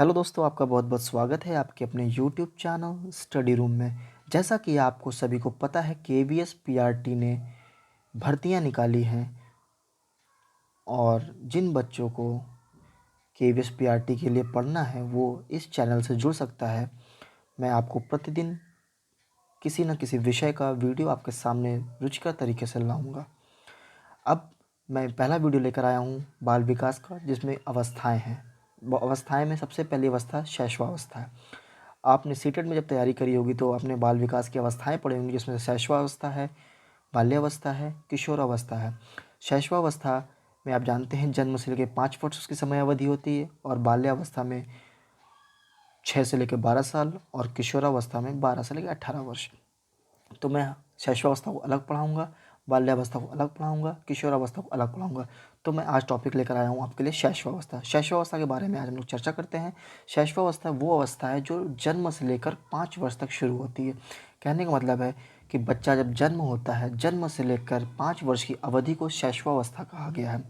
Hello दोस्तों, आपका बहुत बहुत स्वागत है आपके अपने यूट्यूब चैनल स्टडी रूम में। जैसा कि आपको सभी को पता है, केवीएस पीआरटी ने भर्तियां निकाली हैं और जिन बच्चों को केवीएस पीआरटी के लिए पढ़ना है वो इस चैनल से जुड़ सकता है। मैं आपको प्रतिदिन किसी न किसी विषय का वीडियो आपके सामने रुचिकर तरीके से लाऊंगा। अब मैं पहला वीडियो लेकर आया हूँ बाल विकास का, जिसमें अवस्थाएं हैं। अवस्थाएं में सबसे पहली अवस्था शैशवावस्था है। आपने सीटेट में जब तैयारी करी होगी तो आपने बाल विकास की अवस्थाएं पढ़ी होंगी, जिसमें शैशवावस्था है, बाल्यावस्था है, किशोरावस्था है। शैशवावस्था में आप जानते हैं जन्म से लेकर 5 वर्ष उसकी समय अवधि होती है, और बाल्यावस्था में 6 से लेकर 12 साल, और किशोरावस्था में 12 से लेकर 18 वर्ष। तो मैं शैशवावस्था को अलग पढ़ाऊँगा, बाल्यावस्था को अलग पढ़ाऊँगा, किशोरावस्था को अलग पढ़ाऊँगा। तो मैं आज टॉपिक लेकर आया हूँ आपके लिए शैशवावस्था। शैशवावस्था के बारे में आज हम लोग चर्चा करते हैं। शैशवावस्था वो अवस्था है जो जन्म से लेकर 5 वर्ष तक शुरू होती है। कहने का मतलब है कि बच्चा जब जन्म होता है, जन्म से लेकर 5 वर्ष की अवधि को शैशवावस्था कहा गया है।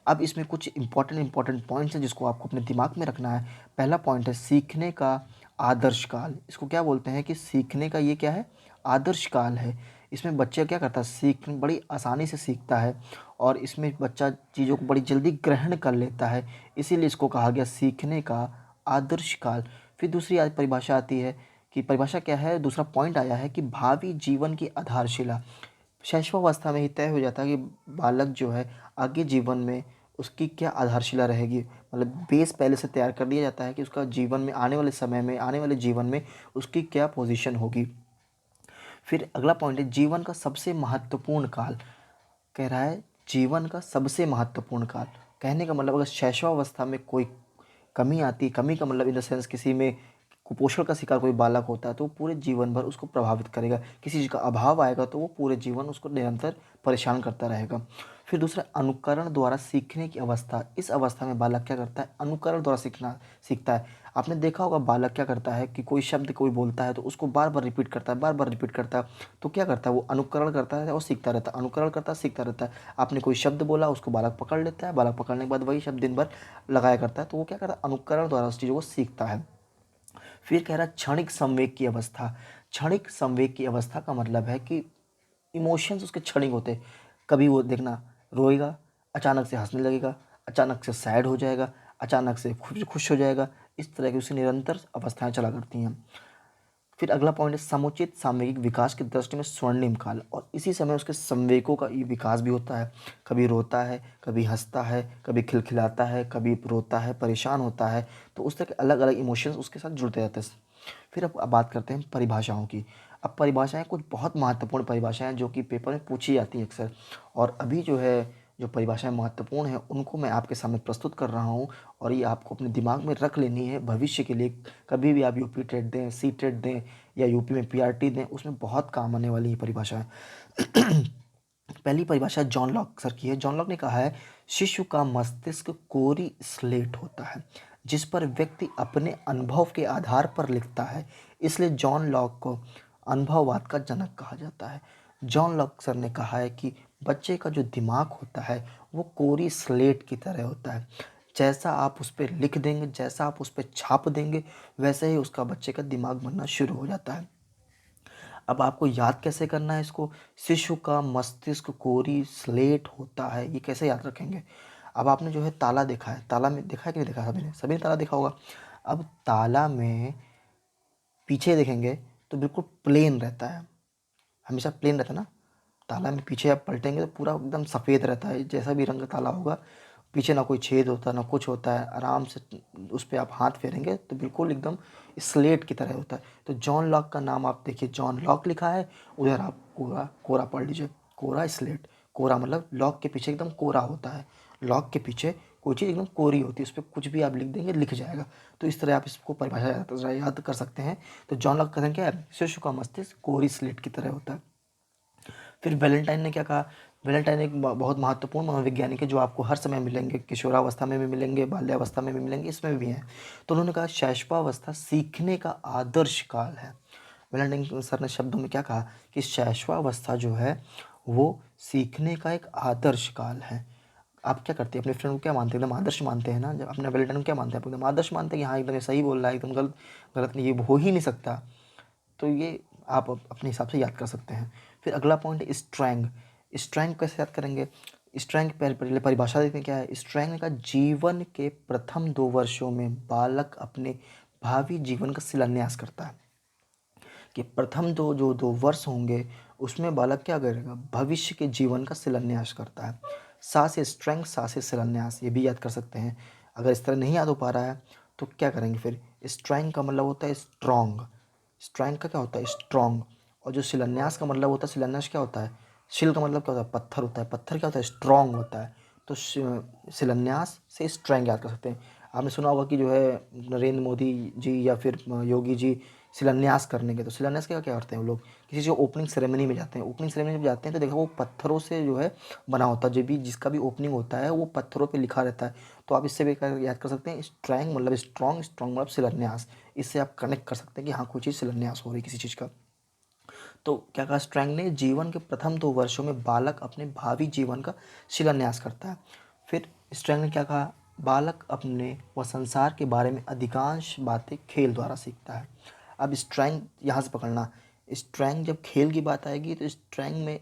अब इसमें कुछ इंपॉर्टेंट पॉइंट्स हैं जिसको आपको अपने दिमाग में रखना है। पहला पॉइंट है सीखने का आदर्श काल। इसको क्या बोलते हैं कि सीखने का ये क्या है, आदर्श काल है। इसमें बच्चा क्या करता है, बड़ी आसानी से सीखता है, और इसमें बच्चा चीज़ों को बड़ी जल्दी ग्रहण कर लेता है। इसीलिए इसको कहा गया सीखने का आदर्श काल। फिर दूसरी आज परिभाषा आती है कि परिभाषा क्या है, दूसरा पॉइंट आया है कि भावी जीवन की आधारशिला। शैशवावस्था में ही तय हो जाता है कि बालक जो है आगे जीवन में उसकी क्या आधारशिला रहेगी। मतलब बेस पहले से तैयार कर दिया जाता है कि उसका जीवन में आने वाले समय में, आने वाले जीवन में उसकी क्या पोजीशन होगी। फिर अगला पॉइंट है जीवन का सबसे महत्वपूर्ण काल। कह रहा है जीवन का सबसे महत्वपूर्ण काल। कहने का मतलब अगर शैशवावस्था में कोई कमी आती, कमी का मतलब इन द सेंस किसी में कुपोषण का शिकार कोई बालक होता है तो वो पूरे जीवन भर उसको प्रभावित करेगा। किसी चीज़ का अभाव आएगा तो वो पूरे जीवन उसको निरंतर परेशान करता रहेगा। फिर दूसरा अनुकरण द्वारा सीखने की अवस्था। इस अवस्था में बालक क्या करता है, अनुकरण द्वारा सीखता है। आपने देखा होगा बालक क्या करता है कि कोई शब्द कोई बोलता है तो उसको बार बार रिपीट करता है, बार बार रिपीट करता है। तो क्या करता है, वो अनुकरण करता है और सीखता रहता है, अनुकरण करता है, सीखता रहता है। आपने कोई शब्द बोला, उसको बालक पकड़ लेता है, बालक पकड़ने के बाद वही शब्द दिन भर लगाया करता है। तो वो क्या करता है, अनुकरण द्वारा उस चीज़ों को सीखता है। फिर कह रहा है क्षणिक संवेग की अवस्था। क्षणिक संवेग की अवस्था का मतलब है कि इमोशंस उसके क्षणिक होते हैं। कभी वो देखना रोएगा, अचानक से हंसने लगेगा, अचानक से सैड हो जाएगा, अचानक से खुश खुश हो जाएगा। इस तरह की उसकी निरंतर अवस्थाएं चला करती हैं। फिर अगला पॉइंट है समुचित सामयिक विकास की दृष्टि में स्वर्णिम काल। और इसी समय उसके संवेगों का ये विकास भी होता है। कभी रोता है, कभी हंसता है, कभी खिलखिलाता है, कभी रोता है, परेशान होता है। तो उस तरह के अलग अलग इमोशंस उसके साथ जुड़ते रहते हैं। फिर अब बात करते हैं परिभाषाओं की। अब परिभाषाएं कुछ बहुत महत्वपूर्ण परिभाषाएं जो कि पेपर में पूछी जाती हैं अक्सर। और अभी जो है जो परिभाषाएं महत्वपूर्ण हैं उनको मैं आपके सामने प्रस्तुत कर रहा हूँ, और ये आपको अपने दिमाग में रख लेनी है भविष्य के लिए। कभी भी आप यूपी टेट दें, सी टेट दें, या यूपी में पीआरटी दें, उसमें बहुत काम आने वाली ये परिभाषा है। पहली परिभाषा जॉन लॉक सर की है। जॉन लॉक ने कहा है शिशु का मस्तिष्क कोरी स्लेट होता है जिस पर व्यक्ति अपने अनुभव के आधार पर लिखता है। इसलिए जॉन लॉक को अनुभववाद का जनक कहा जाता है। जॉन लॉक सर ने कहा है कि बच्चे का जो दिमाग होता है वो कोरी स्लेट की तरह होता है। जैसा आप उस पर लिख देंगे, जैसा आप उस पर छाप देंगे, वैसे ही उसका बच्चे का दिमाग बनना शुरू हो जाता है। अब आपको याद कैसे करना है इसको, शिशु का मस्तिष्क कोरी स्लेट होता है, ये कैसे याद रखेंगे। अब आपने जो है ताला देखा है, ताला में देखा है कि नहीं देखा, सभी ने ताला देखा होगा। अब ताला में पीछे देखेंगे तो बिल्कुल प्लेन रहता है, हमेशा प्लेन रहता है ना। ताला में पीछे आप पलटेंगे तो पूरा एकदम सफ़ेद रहता है, जैसा भी रंग का ताला होगा। पीछे ना कोई छेद होता ना कुछ होता है, आराम से उस पर आप हाथ फेरेंगे तो बिल्कुल एकदम स्लेट की तरह होता है। तो जॉन लॉक का नाम आप देखिए, जॉन लॉक लिखा है, उधर आप कोरा कोरा पढ़ लीजिए, कोरा स्लेट। कोरा मतलब लॉक के पीछे एकदम कोरा होता है। लॉक के पीछे कोई चीज़ एकदम कोरी होती है, उस पर कुछ भी आप लिख देंगे लिख जाएगा। तो इस तरह आप इसको परिभाषा याद कर सकते हैं। तो जॉन लॉक का कहना क्या है, शिशु का मस्तिष्क कोरी स्लेट की तरह होता है। फिर वैलेंटाइन ने क्या कहा, वैलेंटाइन एक बहुत महत्वपूर्ण मनोवैज्ञानिक है जो आपको हर समय मिलेंगे, किशोरावस्था में भी मिलेंगे, बाल्यावस्था में भी मिलेंगे, इसमें भी हैं। तो उन्होंने कहा शैशवावस्था सीखने का आदर्श काल है। वैलेंटाइन सर ने शब्दों में क्या कहा कि शैशवावस्था जो है वो सीखने का एक आदर्श काल है। आप क्या करते हैं, अपने फ्रेंड को क्या मानते हैं, एकदम आदर्श मानते हैं ना, जब अपने वैलेंटाइन को क्या मानते हैं, आप एकदम आदर्श मानते हैं कि हाँ एकदम ये सही बोल रहा है, एकदम गलत गलत नहीं, ये हो ही नहीं सकता। तो ये आप अपने हिसाब से याद कर सकते हैं। फिर अगला पॉइंट है स्ट्रेंग। स्ट्रेंग कैसे याद करेंगे, स्ट्रेंग पहले परिभाषा देखते हैं क्या है। स्ट्रेंग का जीवन के प्रथम 2 वर्षों में बालक अपने भावी जीवन का शिलान्यास करता है, कि प्रथम 2 वर्ष होंगे उसमें बालक क्या करेगा, भविष्य के जीवन का शिलान्यास करता है। सा से स्ट्रेंग, सा से शिलान्यास, ये भी याद कर सकते हैं। अगर इस तरह नहीं याद हो पा रहा है तो क्या करेंगे, फिर स्ट्रेंग का मतलब होता है स्ट्रॉन्ग, स्ट्रेंग का क्या होता है स्ट्रॉन्ग, और जो शिलान्यास का मतलब होता है, शिलान्यास क्या होता है, शिल का मतलब क्या होता है पत्थर होता है, पत्थर क्या होता है स्ट्रॉन्ग होता है। तो शिलान्यास से स्ट्रेंग याद कर सकते हैं। आपने सुना होगा कि जो है नरेंद्र मोदी जी या फिर योगी जी शिलान्यास करने के, तो शिलान्यास क्या क्या करते हैं वो लोग, किसी जो ओपनिंग सेरेमनी में जाते हैं, ओपनिंग सेरेमनी में जाते हैं तो देखो वो पत्थरों से जो है बना होता है, जो भी जिसका भी ओपनिंग होता है वो पत्थरों पे लिखा रहता है। तो आप इससे भी याद कर सकते हैं स्ट्रैंग मतलब स्ट्रॉन्ग, स्ट्रॉन्ग मतलब शिलान्यास। इससे आप कनेक्ट कर सकते हैं कि हाँ कोई चीज़ शिलान्यास हो रही है किसी चीज़ का। तो क्या कहा स्ट्रैंग ने, जीवन के प्रथम 2 वर्षों में बालक अपने भावी जीवन का शिलान्यास करता है। फिर स्ट्रैंग ने क्या कहा, बालक अपने व संसार के बारे में अधिकांश बातें खेल द्वारा सीखता है। अब स्ट्रैंग यहाँ से पकड़ना, स्ट्रैंग जब खेल की बात आएगी तो स्ट्रैंग में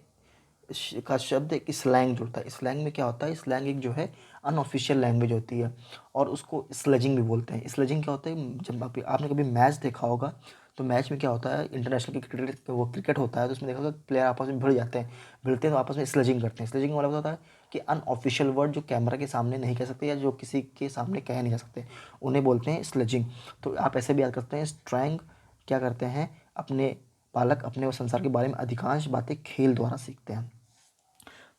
का शब्द एक स्लैंग जुड़ता है। स्लैंग में क्या होता है, स्लैंग एक जो है अनऑफिशियल लैंग्वेज होती है और उसको स्लेजिंग भी बोलते हैं। स्लेजिंग क्या होता है, जब आपने कभी मैच देखा होगा तो मैच में क्या होता है, इंटरनेशनल क्रिकेट वो क्रिकेट होता है तो उसमें देखा होगा प्लेयर आपस में भिड़ जाते हैं, भिड़ते हैं तो आपस में स्लेजिंग करते हैं। स्लेजिंग वाला होता है कि अनऑफिशियल वर्ड जो कैमरा के सामने नहीं कह सकते या जो किसी के सामने कह नहीं जा सकते, उन्हें बोलते हैं स्लेजिंग। तो आप ऐसे भी याद करते हैं स्ट्रैंग क्या करते हैं, अपने बालक अपने और संसार के बारे में अधिकांश बातें खेल द्वारा सीखते हैं।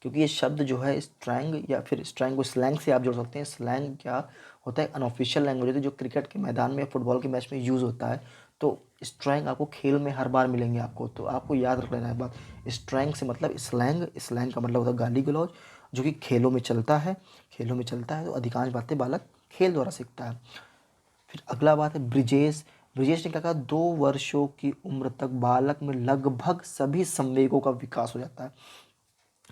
क्योंकि ये शब्द जो है स्ट्रैंग या फिर स्ट्रैंग को स्लैंग से आप जोड़ सकते हैं। स्लैंग क्या होता है, अनऑफिशियल लैंग्वेज होती है जो क्रिकेट के मैदान में या फुटबॉल के मैच में यूज़ होता है। तो स्ट्रैंग आपको खेल में हर बार मिलेंगे आपको, तो आपको याद रख लेना है बात। स्ट्रैंग से मतलब स्लैंग, स्लैंग का मतलब होता है गाली गलौज, जो कि खेलों में चलता है, खेलों में चलता है तो अधिकांश बातें बालक खेल द्वारा सीखता है। फिर अगला बात है ब्रिजेश। ब्रिजेश ने क्या कहा, 2 वर्षों की उम्र तक बालक में लगभग सभी संवेगों का विकास हो जाता है।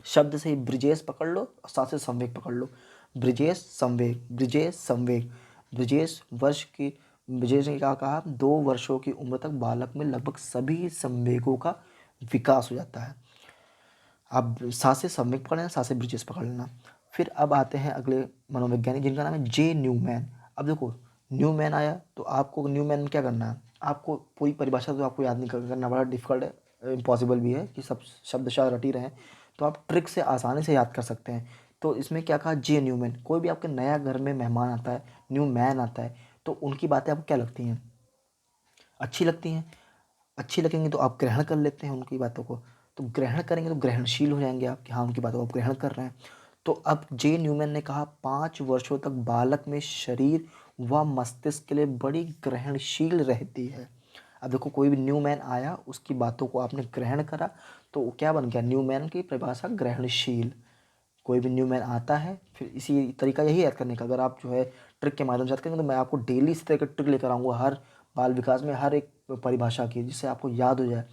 शब्द से ही ब्रिजेश पकड़ लो और साथ से संवेग पकड़ लो। ब्रिजेश संवेग, ब्रिजेश संवेग, ब्रिजेश वर्ष की, ब्रिजेश ने क्या कहा, 2 वर्षों की उम्र तक बालक में लगभग सभी संवेगों का विकास हो जाता है। आप साथ से संवेग पकड़ लेना, साथ से ब्रिजेश पकड़ लेना। फिर अब आते हैं अगले मनोवैज्ञानिक जिनका नाम है जे न्यूमैन। अब देखो न्यूमैन आया तो आपको न्यूमैन में क्या करना है, आपको पूरी परिभाषा तो आपको याद नहीं करना, बड़ा डिफिकल्ट है, इम्पॉसिबल भी है कि सब शब्द शायद रटी रहें, तो आप ट्रिक से आसानी से याद कर सकते हैं। तो इसमें क्या कहा, जे न्यूमैन, कोई भी आपके नया घर में मेहमान आता है, न्यू मैन आता है, तो उनकी बातें आपको क्या लगती हैं, अच्छी लगती हैं। अच्छी लगेंगी तो आप ग्रहण कर लेते हैं उनकी बातों को, तो ग्रहण करेंगे तो ग्रहणशील हो जाएंगे आप कि हाँ उनकी बातों को आप ग्रहण कर रहे हैं। तो अब जे न्यूमैन ने कहा 5 वर्षों तक बालक में शरीर व मस्तिष्क के लिए बड़ी ग्रहणशील रहती है। अब देखो कोई भी न्यू मैन आया उसकी बातों को आपने ग्रहण करा तो वो क्या बन गया, न्यू मैन की परिभाषा ग्रहणशील। कोई भी न्यू मैन आता है, फिर इसी तरीका यही याद करने का, अगर आप जो है ट्रिक के माध्यम से याद करेंगे तो मैं आपको डेली इस तरह के ट्रिक लेकर आऊँगा हर बाल विकास में, हर एक परिभाषा की, जिससे आपको याद हो जाए।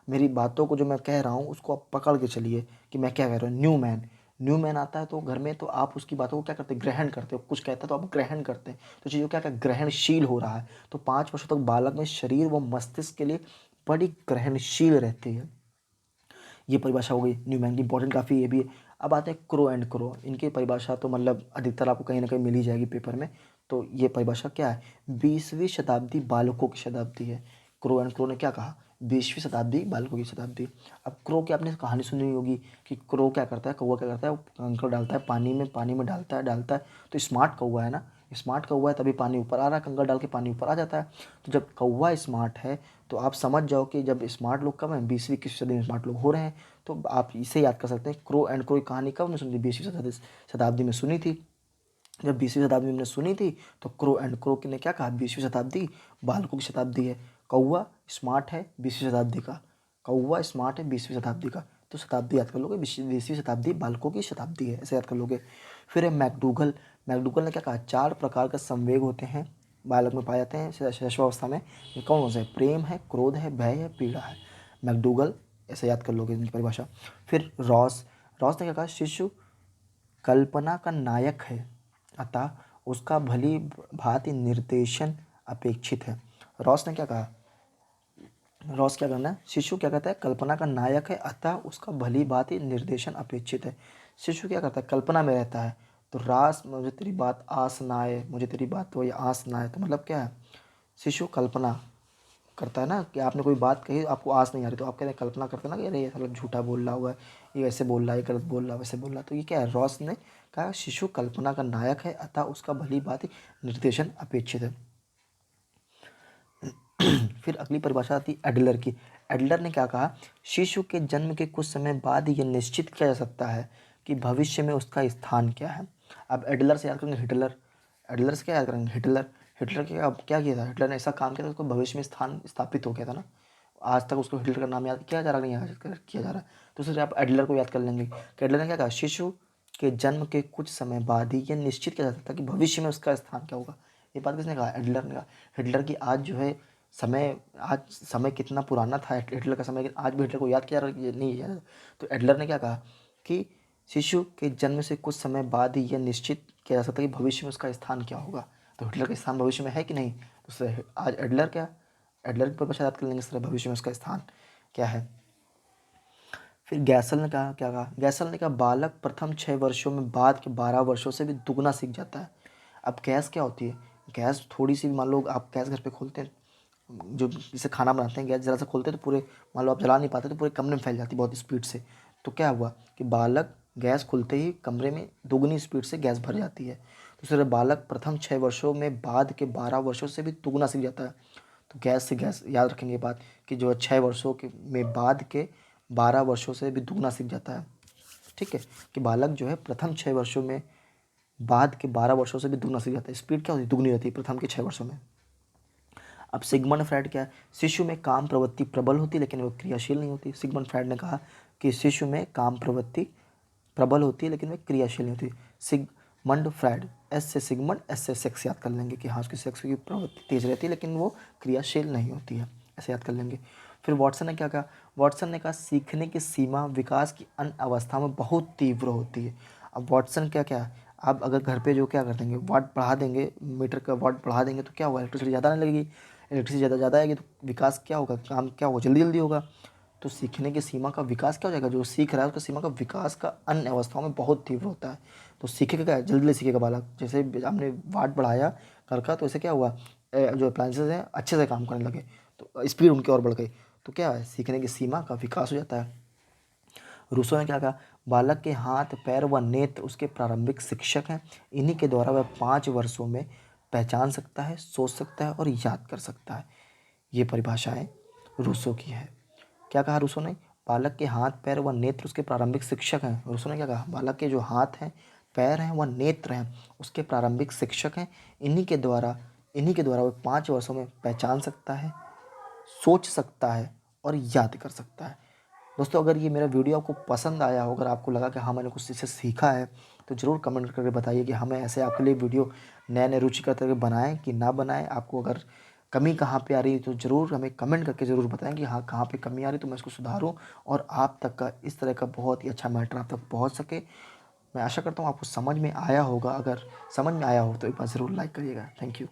मेरी बातों को जो मैं कह रहा हूँ उसको आप पकड़ के चलिए कि मैं क्या कह रहा हूँ। न्यू मैन, न्यू मैन आता है तो घर में, तो आप उसकी बातों को क्या करते हैं, ग्रहण करते हो, कुछ कहता है तो आप ग्रहण करते हैं, तो चीज़ों क्या क्या ग्रहणशील हो रहा है। तो 5 वर्षों तक बालक में शरीर व मस्तिष्क के लिए बड़ी ग्रहणशील रहती है। ये परिभाषा हो गई न्यूमैन की, इंपॉर्टेंट काफ़ी ये भी है। अब आते हैं क्रो एंड क्रो, इनकी परिभाषा तो मतलब अधिकतर आपको कहीं ना कहीं मिल ही जाएगी पेपर में। तो ये परिभाषा क्या है, 20वीं शताब्दी बालकों की शताब्दी है। क्रो एंड क्रो ने क्या कहा, 20वीं शताब्दी बालकों की शताब्दी। अब क्रो की आपने कहानी सुनी होगी कि क्रो क्या करता है, कौवा क्या करता है, वो कंकड़ डालता है पानी में डालता है। तो स्मार्ट कौवा है ना, स्मार्ट कौवा है तभी पानी ऊपर आ रहा है, कंकड़ डाल के पानी ऊपर आ जाता है। तो जब कौवा स्मार्ट है तो आप समझ जाओ कि जब स्मार्ट लोग कब हैं, 20वीं की सदी में स्मार्ट लोग हो रहे हैं। तो आप इसे याद कर सकते हैं, क्रो एंड क्रो की कहानी कब ने सुनी थी, 20वीं शताब्दी में सुनी थी। जब 20वीं शताब्दी में हमने सुनी थी तो क्रो एंड क्रो ने क्या कहा, 20वीं शताब्दी बालकों की शताब्दी है। कौवा स्मार्ट है 20वीं शताब्दी का, कौवा स्मार्ट है 20वीं शताब्दी का, तो शताब्दी याद कर लोगे, 20वीं शताब्दी बालकों की शताब्दी है, ऐसे याद कर लोगे। फिर है मैकडूगल। मैकडूगल ने क्या कहा, 4 प्रकार का संवेग होते हैं बालक में पाए जाते हैं शैशवावस्था में। ये कौन से हैं, प्रेम है, क्रोध है, भय है, पीड़ा है। मैकडूगल ऐसे याद कर लोगे इनकी परिभाषा। फिर रॉस, रॉस ने क्या कहा, शिशु कल्पना का नायक है, अतः उसका भली भांति निर्देशन अपेक्षित है। रॉस ने क्या कहा, रॉस क्या करना है, शिशु क्या कहता है, कल्पना का नायक है अतः उसका भली भांति निर्देशन अपेक्षित है। शिशु क्या करता है, कल्पना में रहता है। तो रास मुझे तेरी बात आस ना आए, मुझे तेरी बात तो ये आस ना आए, तो मतलब क्या है, शिशु कल्पना करता है ना कि आपने कोई बात कही आपको आस नहीं आ रही, तो आप कहते हैं कल्पना करते हैं ना कि अरे ये साला झूठा बोल रहा हुआ है, ये वैसे बोल रहा है, ये गलत बोल रहा है, वैसे बोल रहा है। तो ये क्या है, रॉस ने कहा शिशु कल्पना का नायक है अतः उसका भली भांति निर्देशन अपेक्षित है। फिर अगली परिभाषा आती है एडलर की। एडलर ने क्या कहा, शिशु के जन्म के कुछ समय बाद यह निश्चित किया जा सकता है कि भविष्य में उसका स्थान क्या है। अब एडलर से याद करेंगे हिटलर, एडलर से क्या याद करेंगे, हिटलर। हिटलर के क्या किया था, हिटलर ने ऐसा काम किया था उसको भविष्य में स्थान स्थापित हो गया था ना। आज तक उसको हिटलर का नाम याद किया जा रहा, नहीं याद किया जा रहा। तो उससे आप एडलर को याद कर लेंगे कि एडलर ने क्या कहा, शिशु के जन्म के कुछ समय बाद ही यह निश्चित किया जा सकता है कि भविष्य में उसका स्थान क्या होगा। ये बात किसने कहा, एडलर ने कहा। हिटलर की आज जो है समय, आज समय कितना पुराना था हिटलर का समय, लेकिन आज भी हिटलर को याद किया जा रहा है, नहीं किया जा रहा। तो एडलर ने क्या कहा कि शिशु के जन्म से कुछ समय बाद ही यह निश्चित किया जा सकता है कि भविष्य में उसका स्थान क्या होगा। तो हिटलर का स्थान भविष्य में है कि नहीं, तो आज एडलर क्या, एडलर की परिभाषा याद कर लेंगे इस तरह, भविष्य में उसका स्थान क्या है। फिर गैसल ने कहा, क्या कहा, गैसल ने कहा बालक प्रथम 6 वर्षों में बाद के 12 वर्षों से भी दुगना सीख जाता है। अब गैस क्या होती है, गैस थोड़ी सी भी, मान लो आप गैस घर पे खोलते हैं, जो जिसे खाना बनाते हैं, गैस ज़रा सा खोलते हैं तो पूरे, मान लो आप जला नहीं पाते तो पूरे कमरे में फैल जाती है बहुत स्पीड से। तो क्या हुआ कि बालक गैस खुलते ही कमरे में दोगुनी स्पीड से गैस भर जाती है। तो इसलिए बालक प्रथम 6 वर्षों में बाद के 12 वर्षों से भी दुगना सीख जाता है। तो गैस से गैस याद रखेंगे ये बात कि जो 6 वर्षों के में बाद के 12 वर्षों से भी दुगना सीख जाता है। ठीक है, कि बालक जो है प्रथम 6 वर्षों में बाद के 12 वर्षों से भी दुगना सीख जाता है। स्पीड क्या होती है, दुगनी रहती है प्रथम के 6 वर्षों में। अब सिगमंड फ्राइड क्या है, शिशु में काम प्रवृत्ति प्रबल होती है लेकिन वह क्रियाशील नहीं होती। सिगमंड फ्राइड ने कहा कि शिशु में काम प्रवृत्ति प्रबल होती है लेकिन वह क्रियाशील नहीं होती। सिगमंड फ्राइड, एस से सिगमंड, एस से सेक्स याद कर लेंगे कि हाँ उसकी सेक्स की प्रवृत्ति तेज रहती है लेकिन वो क्रियाशील नहीं होती है, ऐसे याद कर लेंगे। फिर वाटसन ने क्या कहा, वाटसन ने कहा सीखने की सीमा विकास की अन्य अवस्था में बहुत तीव्र होती है। अब वाटसन क्या क्या, आप अगर घर पे जो क्या कर देंगे, वाट बढ़ा देंगे, मीटर का वाट बढ़ा देंगे तो क्या होगा, इलेक्ट्रिसिटी ज़्यादा नहीं लगेगी, इलेक्ट्रिसिटी ज़्यादा आएगी तो विकास क्या होगा, काम क्या होगा, जल्दी जल्दी होगा। तो सीखने की सीमा का विकास क्या हो जाएगा, जो सीख रहा है उसका सीमा का विकास का अन्य अवस्थाओं में बहुत तीव्र होता है। तो सीखेगा क्या है, जल्दी जल्दी सीखेगा बालक। जैसे हमने वाट बढ़ाया घर का तो ऐसे क्या हुआ, जो अप्लाइंसेज हैं अच्छे से काम करने लगे, तो स्पीड उनकी और बढ़ गई। तो क्या है, सीखने की सीमा का विकास हो जाता है। रूसो ने क्या कहा, बालक के हाथ पैर व नेत्र उसके प्रारंभिक शिक्षक हैं, इन्हीं के द्वारा वह 5 वर्षों में पहचान सकता है, सोच सकता है और याद कर सकता है। ये परिभाषाएं रूसो की है। क्या कहा रूसो ने, बालक के हाथ पैर व नेत्र उसके प्रारंभिक शिक्षक हैं। रूसो ने क्या कहा, बालक के जो हाथ हैं, पैर हैं व नेत्र हैं उसके प्रारंभिक शिक्षक हैं, इन्हीं के द्वारा वह 5 वर्षों में पहचान सकता है, सोच सकता है और याद कर सकता है। दोस्तों अगर ये मेरा वीडियो आपको पसंद आया हो, अगर आपको लगा कि हाँ मैंने कुछ इससे सीखा है, तो ज़रूर कमेंट करके बताइए कि हमें ऐसे आपके लिए वीडियो नए नए रुचिकर करके बनाएं कि ना बनाएं। आपको अगर कमी कहाँ पे आ रही है तो ज़रूर हमें कमेंट करके ज़रूर बताएं कि हाँ कहाँ पे कमी आ रही है, तो मैं इसको सुधारूँ और आप तक का इस तरह का बहुत ही अच्छा मैटर आप तक पहुँच सके। मैं आशा करता हूँ आपको समझ में आया होगा। अगर समझ में आया हो तो एक बार ज़रूर लाइक करिएगा। Thank you.